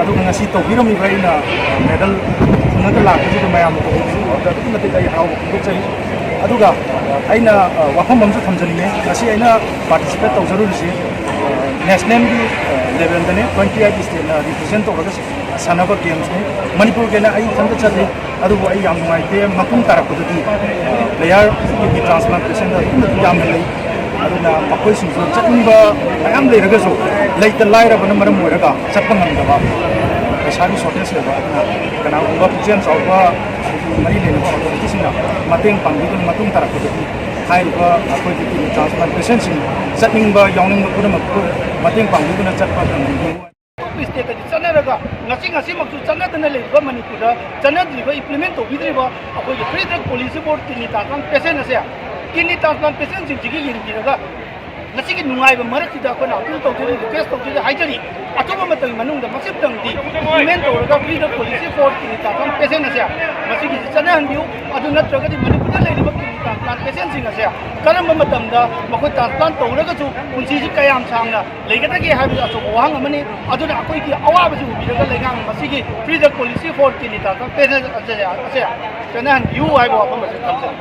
ꯑꯗꯨꯒ ꯉꯁꯤ ꯇꯧꯕꯤꯔꯝꯃꯤꯕ ꯑꯩꯅ ꯃꯦꯗꯜ ꯐꯪꯉꯒ ꯂꯥꯛꯄꯁꯤꯗ ꯃꯌꯥꯝꯅ ꯇꯧꯕꯤꯕꯁꯤꯗ ꯑꯗꯨꯛꯀꯤ ꯃꯇꯤꯛ ꯑꯩ ꯍꯔꯥꯎꯕ ꯐꯣꯡꯗꯣꯛꯆꯔꯤ ꯑꯗꯨꯒ ꯑꯩꯅ ꯋꯥꯐꯝ ꯑꯃꯁꯨ ꯊꯝꯖꯅꯤꯡꯉꯦ ꯉꯁꯤ ꯑꯩꯅ ꯄꯥꯔꯇꯤꯁꯤꯄꯦꯠ ꯇꯧꯖꯔꯨꯔꯤꯁꯤ ꯅꯦꯁꯅꯦꯜꯒꯤ ꯂꯦꯚꯦꯜꯗꯅꯤ 28 ꯁ꯭ꯇꯦꯠꯅ ꯔꯤꯄ꯭ꯔꯖꯦꯟ ꯇꯧꯔꯒ ꯁꯥꯟꯅꯕ ꯒꯦꯝꯁꯅꯤ ꯃꯅꯤꯄꯨꯔꯒꯤꯅ ꯑꯩ ꯏꯊꯟꯇ ꯆꯠꯂꯤ ꯑꯗꯨꯕꯨ ꯑꯩ ꯌꯥꯝ ꯅꯨꯡꯉꯥꯏꯇꯦ ꯃꯇꯨꯡ ꯇꯥꯔꯛꯄꯗꯗꯤ ꯄ꯭ꯂꯦꯌꯥꯔ ꯀꯤꯗꯅꯤ ꯇ꯭ꯔꯥꯟꯁꯄ꯭ꯂꯥꯟꯇꯦꯁꯟꯗ ꯑꯗꯨꯛꯀꯤ ꯃꯇꯤꯛ ꯌꯥꯝꯅ ꯂꯩ ꯑꯗꯨꯅ ꯃꯈꯣꯏꯁꯤꯡꯁꯨ ꯆꯠꯅꯤꯡꯕ ꯃꯌꯥꯝ ꯂꯩꯔꯒꯁꯨ ꯂꯩꯇ ꯂꯥꯏꯔꯕꯅ ꯃꯔꯝ ꯑꯣꯏꯔꯒ ꯆꯠꯄ ꯉꯝꯗꯕ ꯄꯩꯁꯥꯒꯤ ꯁꯣꯔꯇꯦꯖ ꯂꯩꯕ ꯑꯗꯨꯅ ꯀꯅꯥꯒꯨꯝꯕ ꯄꯨꯛꯆꯦꯜ ꯆꯥꯎꯕ ꯃꯔꯤ ꯂꯩꯅꯕ ꯑꯣꯊꯣꯔꯤꯇꯤꯁꯤꯡꯅ ꯃꯇꯦꯡ ꯄꯥꯡꯕꯤꯗꯨꯅ ꯃꯇꯨꯡ ꯇꯥꯔꯛꯄꯗꯗꯤ ꯍꯥꯏꯔꯤꯕ ꯑꯩꯈꯣꯏꯒꯤ ꯀꯤꯗꯅꯤ ꯇ꯭ꯔꯥꯟꯁꯄ꯭ꯂꯥꯟ ꯄꯦꯁꯦꯟꯁꯤꯡ ꯆꯠꯅꯤꯡꯕ ꯌꯥꯎꯅꯤꯡꯕ ꯄꯨꯝꯅꯃꯛꯄꯨ ꯃꯇꯦꯡ ꯄꯥꯡꯕꯤꯗꯨꯅ ꯆꯠꯄ ꯉꯝꯕꯤꯌꯨ ꯁ꯭ꯇꯦꯠꯇꯗꯤ ꯆꯠꯅꯔꯒ ꯉꯁꯤꯃꯛꯁꯨ ꯆꯠꯅꯗꯅ ꯂꯩꯔꯤꯕ ꯃꯅꯤꯄꯨꯔꯗ ꯆꯠꯅꯗ꯭ꯔꯤꯕ ꯏꯝꯄ꯭ꯂꯤꯃꯦꯟ ꯇꯧꯕꯤꯗ꯭ꯔꯤꯕ ꯑꯩꯈꯣꯏꯒꯤ ꯐ꯭ꯔꯤ ꯗ꯭ꯔꯒ ꯄꯣꯂꯤꯁꯤ ꯕꯣꯔꯗ ꯀꯤꯗꯅꯤ ꯇ꯭ꯔꯥꯟꯁꯄ꯭ꯂꯥꯟ ꯄꯦꯁꯦꯟ ꯑꯁꯦ ꯀꯤꯗꯅꯤ ꯇ꯭ꯔꯥꯟꯁꯄ꯭ꯂꯥꯟ ꯄꯦꯁꯦꯟꯁꯤꯡꯁꯤꯒꯤ ꯌꯦꯡꯕꯤꯔꯒ ꯉꯁꯤꯒꯤ ꯅꯨꯡꯉꯥꯏꯕ ꯃꯔꯛꯁꯤꯗ ꯑꯩꯈꯣꯏꯅ ꯑꯄꯤꯜ ꯇꯧꯖꯔꯤ ꯔꯤꯀ꯭ꯋꯦꯁ ꯇꯧꯖꯔꯤ ꯍꯥꯏꯖꯔꯤ ꯑꯆꯨꯝꯕ ꯃꯇꯝꯒꯤ ꯃꯅꯨꯡꯗ ꯃꯁꯤꯇꯪꯗꯤ ꯏꯝꯄ꯭ꯂꯤꯃꯦꯟ ꯇꯧꯔꯒ free drug policy four kidney transplant patient ꯑꯁꯦ ꯃꯁꯤꯒꯤꯁꯤ ꯆꯠꯅꯍꯟꯕꯤꯌꯨ ꯑꯗꯨ ꯅꯠꯇ꯭ꯔꯒꯗꯤ ꯃꯅꯤꯄꯨꯔꯗ ꯂꯩꯔꯤꯕ ꯀꯤꯗꯅꯤ ꯇ꯭ꯔꯥꯟꯁꯄ꯭ꯂꯥꯟ ꯄꯦꯁꯦꯟꯁꯤꯡ ꯑꯁꯦ ꯀꯔꯝꯕ ꯃꯇꯝꯗ ꯃꯈꯣꯏ ꯇ꯭ꯔꯥꯟꯁꯄ꯭ꯂꯥꯟ ꯇꯧꯔꯒꯁꯨ ꯄꯨꯟꯁꯤꯁꯤ ꯀꯌꯥꯝ ꯁꯥꯡꯅ ꯂꯩꯒꯗꯒꯦ ꯍꯥꯏꯕꯗꯨ ꯑꯆꯧꯕ ꯋꯥꯍꯪ ꯑꯃꯅꯤ ꯑꯗꯨꯅ ꯑꯩꯈꯣꯏꯒꯤ ꯑꯋꯥꯕꯁꯤ ꯎꯕꯤꯔꯒ ꯂꯩꯉꯥꯛꯅ ꯃꯁꯤꯒꯤ free drug policy four kidney transplant patient ꯑꯁꯦ ꯆꯠꯅꯍꯟꯕꯤꯌꯨ ꯍꯥꯏꯕ ꯋꯥꯐꯝ ꯑꯁꯤ ꯊꯝꯖꯔꯤ